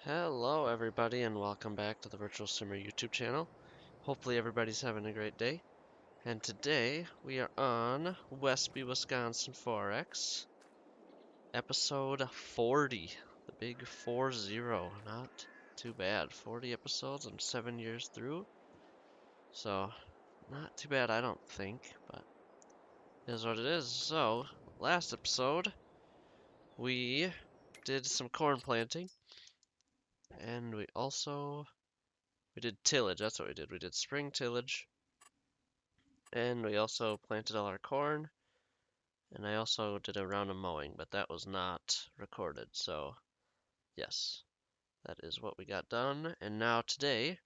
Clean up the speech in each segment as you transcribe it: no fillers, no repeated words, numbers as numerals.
Hello everybody and welcome back to the Virtual Simmer YouTube channel. Hopefully everybody's having a great day. And today we are on Westby, Wisconsin 4X, episode 40. The big 40. Not too bad. 40 episodes. I'm 7 years through. So, not too bad I don't think, but it is what it is. So, last episode we did some corn planting and we did tillage. That's what we did. We did spring tillage. And we also planted all our corn, and I also did a round of mowing, but that was not recorded. So, yes, that is what we got done. And now today,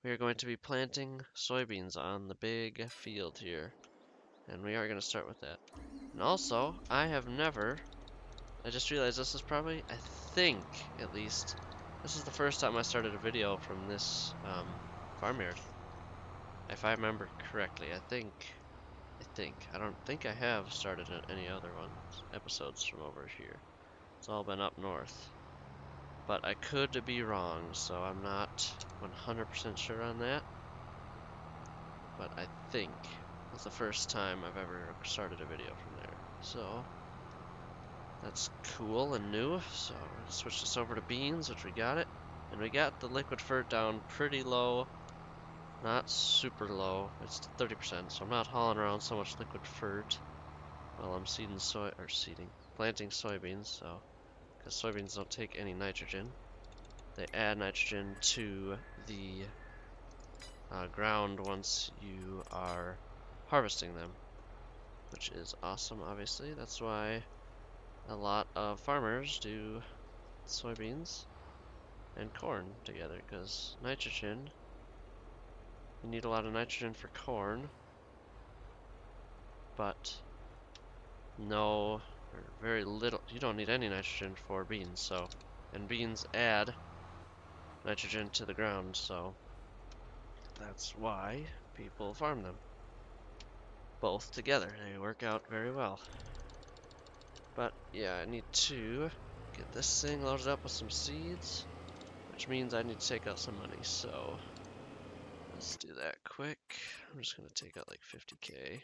we are going to be planting soybeans on the big field here. And we are going to start with that. And also, I just realized this is probably, I think, at least, this is the first time I started a video from this farmyard. If I remember correctly, I think. I don't think I have started any other ones, episodes from over here. It's all been up north. But I could be wrong, so I'm not 100% sure on that. But I think it's the first time I've ever started a video from there. So, that's cool and new. So, we're gonna switch this over to beans, which we got it. And we got the liquid fert down pretty low. Not super low. It's 30%, so I'm not hauling around so much liquid fert. Well, I'm planting soybeans, so, because soybeans don't take any nitrogen. They add nitrogen to the ground once you are harvesting them, which is awesome, obviously. That's why a lot of farmers do soybeans and corn together, because nitrogen, you need a lot of nitrogen for corn, but no, or very little, you don't need any nitrogen for beans, so, and beans add nitrogen to the ground, so that's why people farm them. Both together, they work out very well. But yeah, I need to get this thing loaded up with some seeds, which means I need to take out some money, so let's do that quick. I'm just gonna take out like 50k.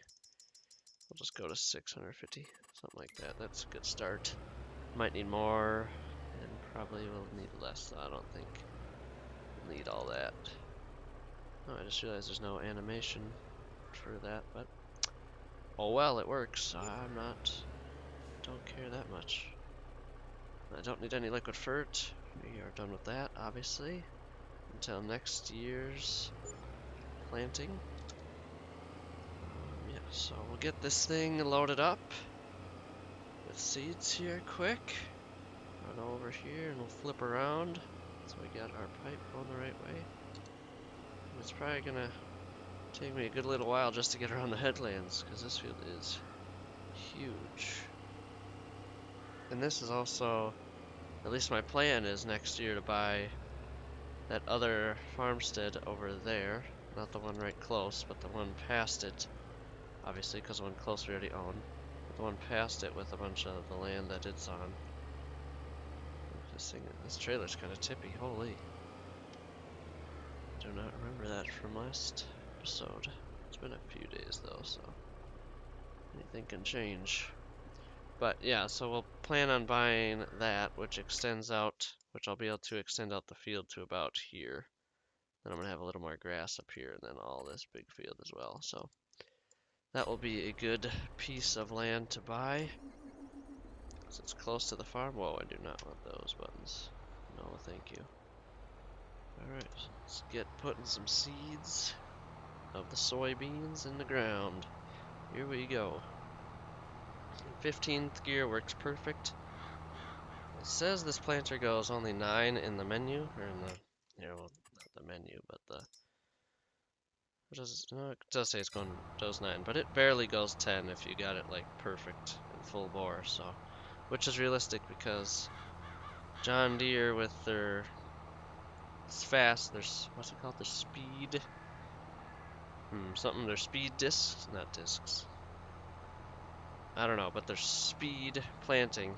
We'll just go to 650, something like that. That's a good start. Might need more, and probably will need less, so I don't think we'll need all that. Oh, I just realized there's no animation for that, but oh well, it works. Don't care that much. I don't need any liquid fert. We are done with that, obviously, until next year's planting. Yeah, so we'll get this thing loaded up with seeds here quick. Run over here and we'll flip around so we got our pipe going the right way. It's probably gonna take me a good little while just to get around the headlands, because this field is huge. And this is also, at least my plan is next year to buy that other farmstead over there. Not the one right close, but the one past it. Obviously, because the one close we already own. But the one past it with a bunch of the land that it's on. This trailer's kind of tippy, holy. Do not remember that from last episode. It's been a few days though, so anything can change. But yeah, so we'll plan on buying that, which extends out, which I'll be able to extend out the field to about here. Then I'm gonna have a little more grass up here, and then all this big field as well. So that will be a good piece of land to buy. So it's close to the farm. Whoa, I do not want those buttons. No, thank you. Alright, let's get putting some seeds of the soybeans in the ground. Here we go. 15th gear works perfect. It says this planter goes only 9 in the menu, or in the, well, not the menu, but the, no, it does say goes 9, but it barely goes 10 if you got it like perfect and full bore, so, which is realistic because John Deere with their, it's fast, there's, what's it called, their speed, their speed discs, not discs. I don't know, but there's speed planting.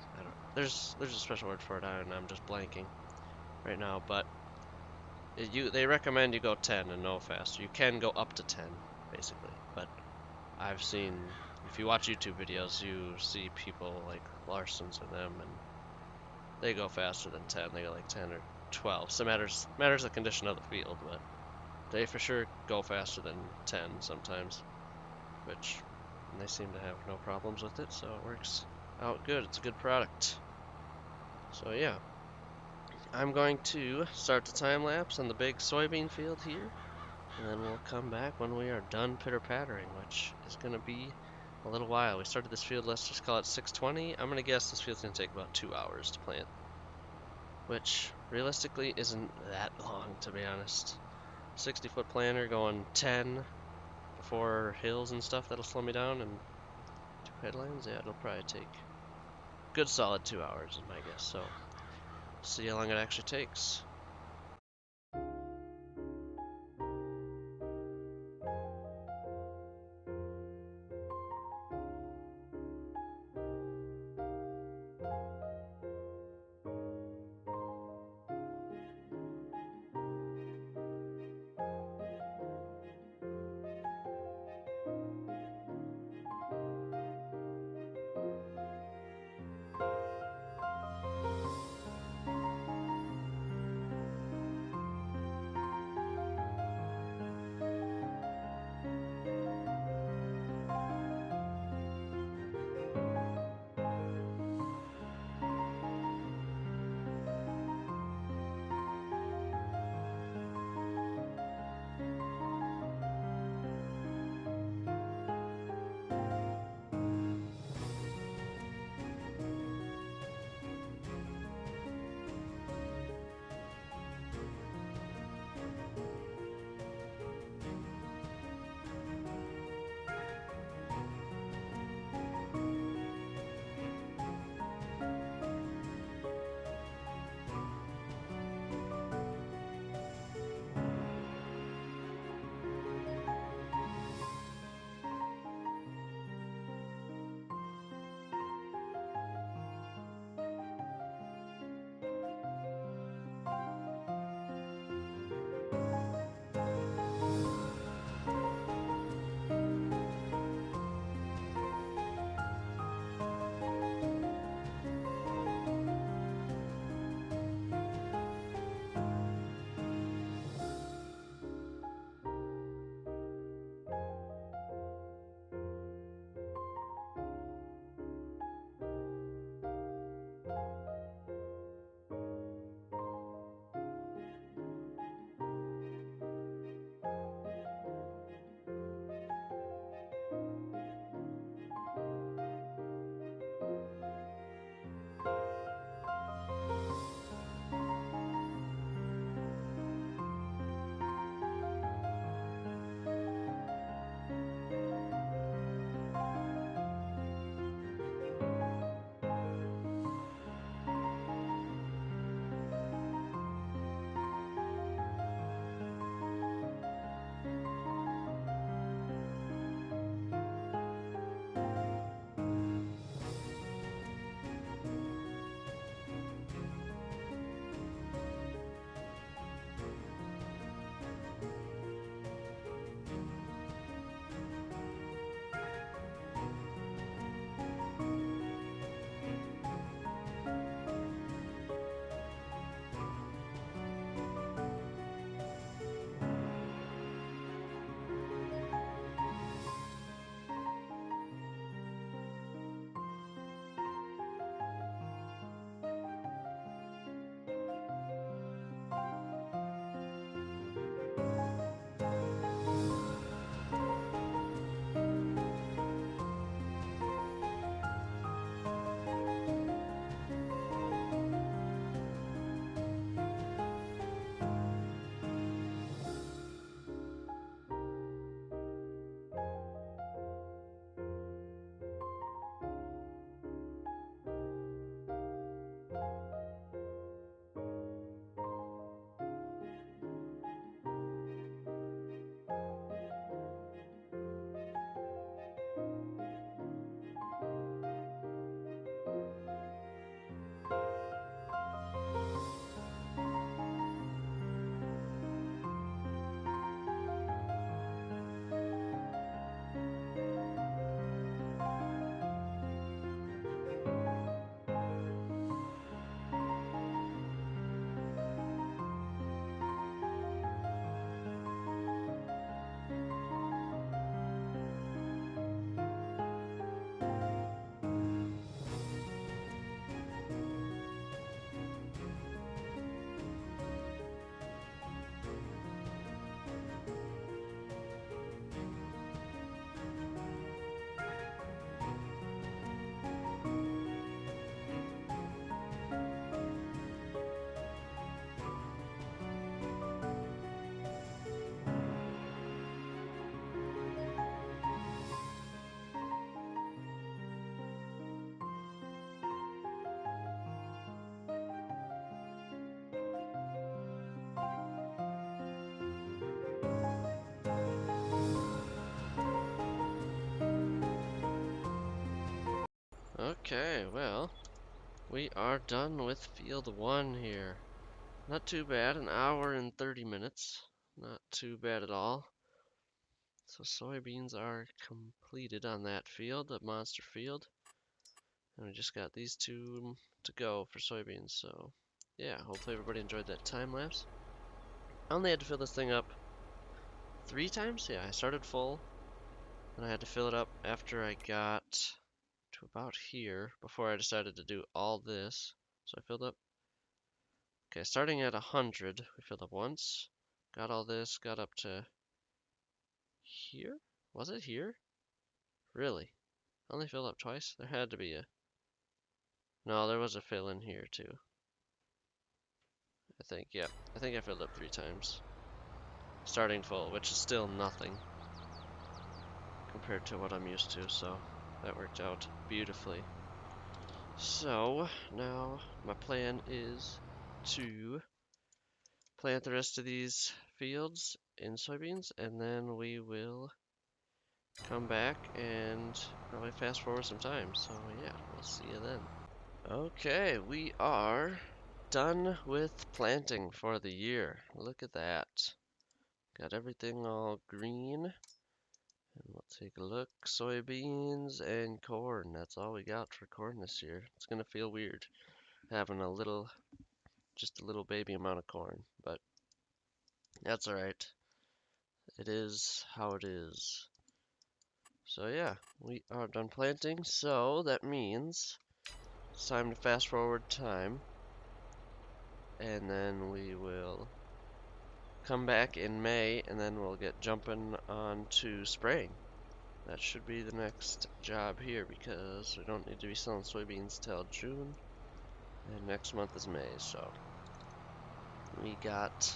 There's a special word for it, and I'm just blanking. right now, but they recommend you go 10 and no faster. You can go up to 10 basically, but I've seen, if you watch YouTube videos, you see people like Larson's or them, and they go faster than 10. They go like 10 or 12. So matters the condition of the field, but they for sure go faster than 10 sometimes, which they seem to have no problems with it, so it works out good. It's a good product. So yeah, I'm going to start the time lapse on the big soybean field here, and then we'll come back when we are done pitter-pattering, which is going to be a little while. We started this field, let's just call it 6:20. I'm going to guess this field's going to take about 2 hours to plant, which realistically isn't that long, to be honest. 60-foot planter going 10 before hills and stuff, that'll slow me down, and 2 headlands, yeah, it'll probably take a good solid 2 hours is my guess, so see how long it actually takes. Okay, well, we are done with field 1 here. Not too bad, an hour and 30 minutes. Not too bad at all. So soybeans are completed on that field, the monster field. And we just got these two to go for soybeans, so yeah, hopefully everybody enjoyed that time lapse. I only had to fill this thing up 3 times? Yeah, I started full, and I had to fill it up after I got to about here before I decided to do all this. So I filled up, okay, starting at 100, we filled up once, got all this, got up to here? Was it here? Really? I only filled up twice? There had to be a, no, there was a fill in here too. I think, yeah, I think I filled up 3 times. Starting full, which is still nothing compared to what I'm used to, so that worked out beautifully. So now my plan is to plant the rest of these fields in soybeans, and then we will come back and probably fast forward some time. So yeah, we'll see you then. Okay, we are done with planting for the year. Look at that. Got everything all green. And we'll take a look. Soybeans and corn. That's all we got for corn this year. It's gonna feel weird having a little, just a little baby amount of corn, but that's alright. It is how it is. So yeah, we are done planting, so that means it's time to fast forward time, and then we will come back in May, and then we'll get jumping on to spraying. That should be the next job here, because we don't need to be selling soybeans till June, and next month is May, so we got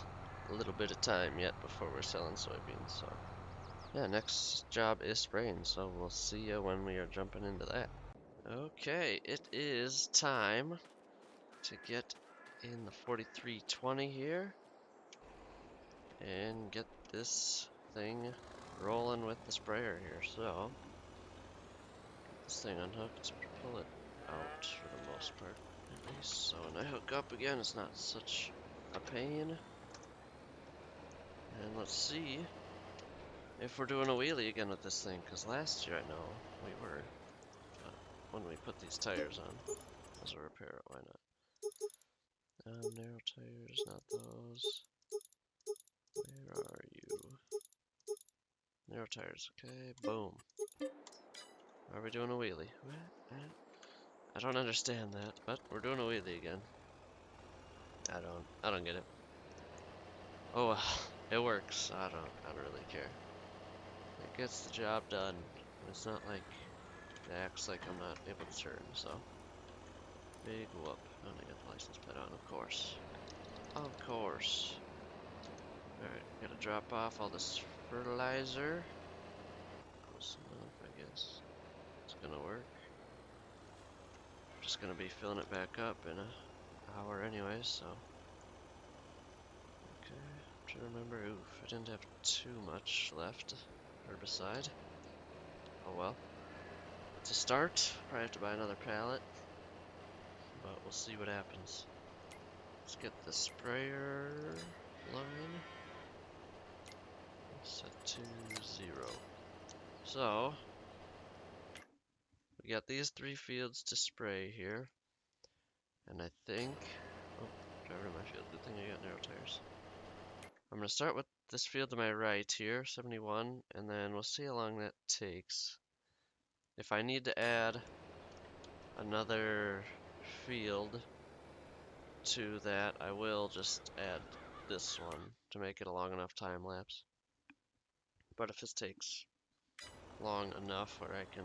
a little bit of time yet before we're selling soybeans. So yeah, next job is spraying, so we'll see you when we are jumping into that. Okay, it is time to get in the 4320 here and get this thing rolling with the sprayer here. So get this thing unhooked, pull it out for the most part at least. So when I hook up again, it's not such a pain. And let's see if we're doing a wheelie again with this thing, because last year I know we were, when we put these tires on as a repair, why not? Narrow tires, not those. Where are you? Narrow tires, okay, boom. Are we doing a wheelie? What? I don't understand that, but we're doing a wheelie again. I don't get it. Oh well, it works. I don't really care. It gets the job done. It's not like it acts like I'm not able to turn, so. Big whoop. And I got the license plate on, of course. Of course. Alright, gotta drop off all this fertilizer. Close enough, I guess. It's gonna work. Just gonna be filling it back up in an hour anyways, so. Okay, I'm trying to remember. Oof, I didn't have too much left. Herbicide. Oh well. To start, probably have to buy another pallet. But we'll see what happens. Let's get the sprayer line set to 0. So, we got these 3 fields to spray here. And I think, oh, driver in my field, good thing I got narrow tires. I'm gonna start with this field to my right here, 71, and then we'll see how long that takes. If I need to add another field to that, I will just add this one to make it a long enough time lapse. But if this takes long enough where I can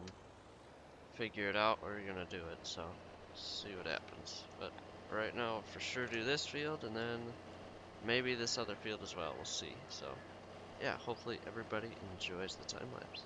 figure it out, we're gonna do it, so see what happens. But right now, for sure do this field, and then maybe this other field as well, we'll see. So yeah, hopefully everybody enjoys the time lapse.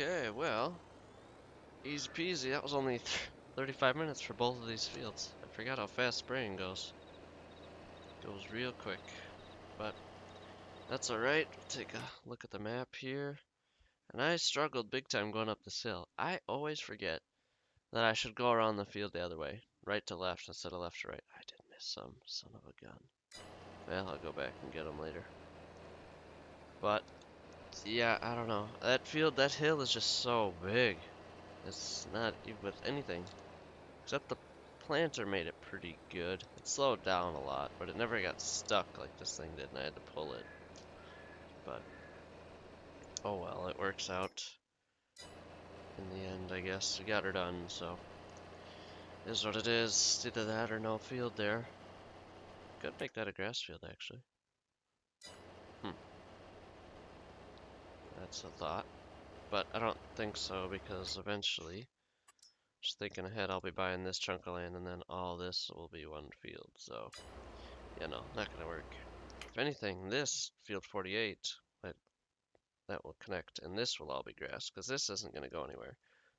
Okay, well, easy peasy. That was only 35 minutes for both of these fields. I forgot how fast spraying goes. Goes real quick. But that's alright. We'll take a look at the map here. And I struggled big time going up this hill. I always forget that I should go around the field the other way. Right to left instead of left to right. I did miss some. Son of a gun. Well, I'll go back and get them later. But, yeah, I don't know. That field, that hill is just so big. It's not even with anything. Except the planter made it pretty good. It slowed down a lot, but it never got stuck like this thing did, and I had to pull it. But, oh well, it works out in the end, I guess. We got her done, so it is what it is. It's either that or no field there. Could make that a grass field, actually. Hmm, that's a thought. But I don't think so, because eventually, just thinking ahead, I'll be buying this chunk of land, and then all this will be one field, so, yeah, no, not gonna work. If anything, this field 48, that will connect, and this will all be grass, because this isn't gonna go anywhere.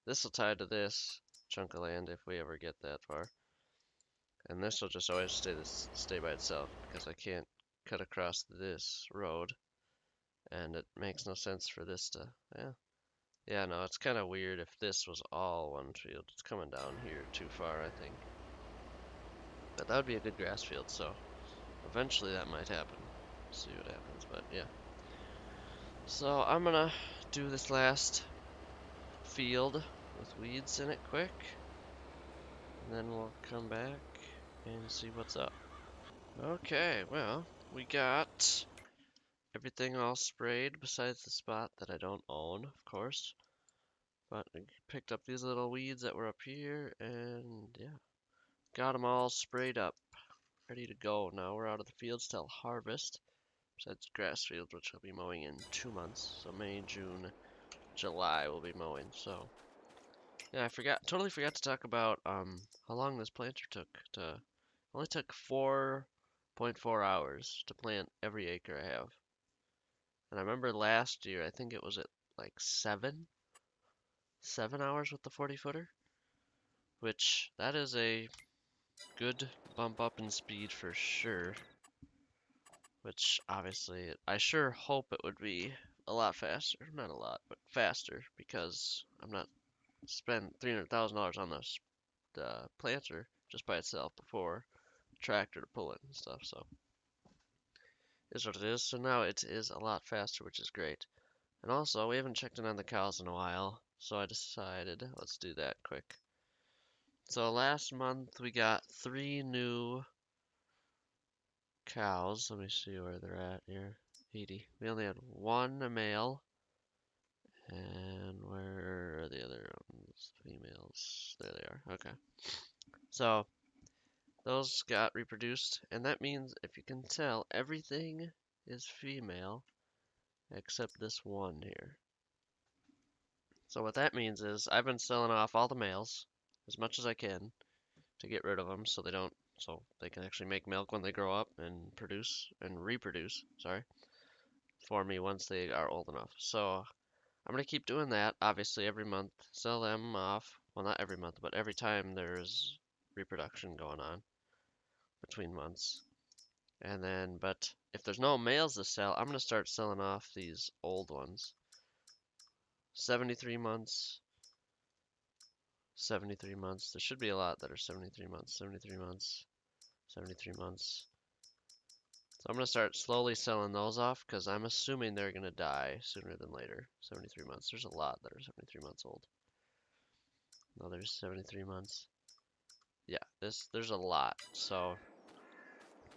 This will tie to this chunk of land if we ever get that far, and this will just always stay by itself, because I can't cut across this road, and it makes no sense for this to, yeah. Yeah, no, it's kind of weird if this was all one field. It's coming down here too far, I think. But that would be a good grass field, so eventually that might happen. See what happens, but yeah. So I'm gonna do this last field with weeds in it quick, and then we'll come back and see what's up. Okay, well, we got everything all sprayed besides the spot that I don't own, of course. But I picked up these little weeds that were up here, and yeah, got them all sprayed up, ready to go. Now we're out of the fields till harvest, besides grass fields, which I'll be mowing in 2 months. So May, June, July we'll be mowing. So yeah, totally forgot to talk about how long this planter took to. Only took 4.4 hours to plant every acre I have. And I remember last year, I think it was at like 7 hours with the 40 footer, which that is a good bump up in speed for sure. Which obviously, I sure hope it would be a lot faster. Not a lot, but faster, because I'm not spend $300,000 on the planter just by itself before tractor to pull it and stuff. So is what it is. So now it is a lot faster, which is great. And also, we haven't checked in on the cows in a while, so I decided let's do that quick. So last month we got 3 new cows. Let me see where they're at here. 80. We only had one male. And where are the other ones? Females. There they are. Okay. So those got reproduced, and that means, if you can tell, everything is female except this one here. So what that means is I've been selling off all the males as much as I can to get rid of them so they can actually make milk when they grow up and produce and reproduce, sorry, for me once they are old enough. So I'm gonna keep doing that, obviously every month, sell them off. Well, not every month, but every time there's reproduction going on between months. And then, but if there's no males to sell, I'm gonna start selling off these old ones. 73 months, 73 months. There should be a lot that are 73 months, 73 months, 73 months. So I'm gonna start slowly selling those off because I'm assuming they're gonna die sooner than later. 73 months. There's a lot that are 73 months old. No, there's 73 months. Yeah, there's a lot. So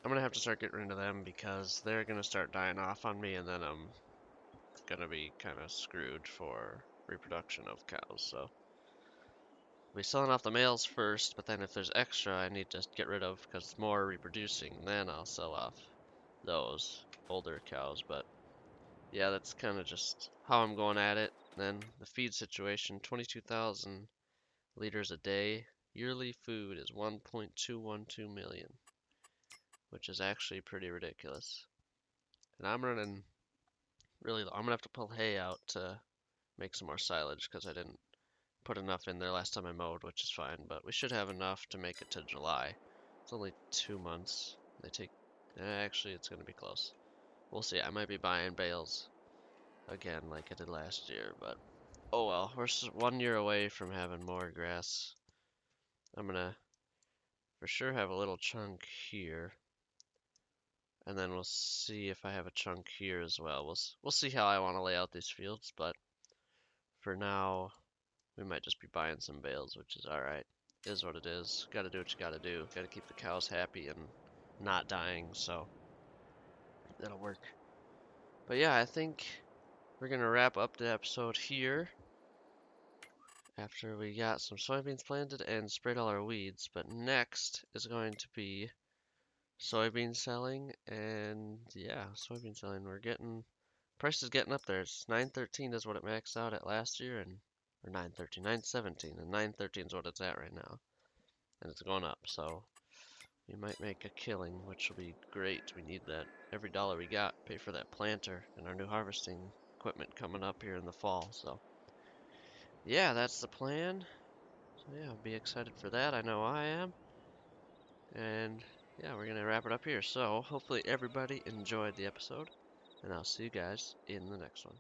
I'm gonna have to start getting rid of them because they're gonna start dying off on me, and then I'm gonna be kind of screwed for reproduction of cows. So I'll be selling off the males first, but then if there's extra I need to get rid of because it's more reproducing, then I'll sell off those older cows. But yeah, that's kind of just how I'm going at it. Then the feed situation, 22,000 liters a day. Yearly food is 1.212 million, which is actually pretty ridiculous. And I'm running really low. I'm gonna have to pull hay out to make some more silage because I didn't put enough in there last time I mowed, which is fine, but we should have enough to make it to July. It's only 2 months. They take, actually, it's gonna be close. We'll see. I might be buying bales again like I did last year, but oh well. We're 1 year away from having more grass. I'm gonna for sure have a little chunk here, and then we'll see if I have a chunk here as well. We'll see how I want to lay out these fields, but for now, we might just be buying some bales, which is alright. Is what it is. Gotta do what you gotta do. Gotta keep the cows happy and not dying, so that'll work. But yeah, I think we're gonna wrap up the episode here after we got some soybeans planted and sprayed all our weeds. But next is going to be soybean selling, and yeah, soybean selling. We're getting price is getting up there. It's 913 is what it maxed out at last year, and or 913, 917, and 913 is what it's at right now, and it's going up. So we might make a killing, which will be great. We need that every dollar we got pay for that planter and our new harvesting equipment coming up here in the fall. So yeah, that's the plan. So yeah, I'll be excited for that. I know I am. And yeah, we're gonna wrap it up here. So hopefully everybody enjoyed the episode, and I'll see you guys in the next one.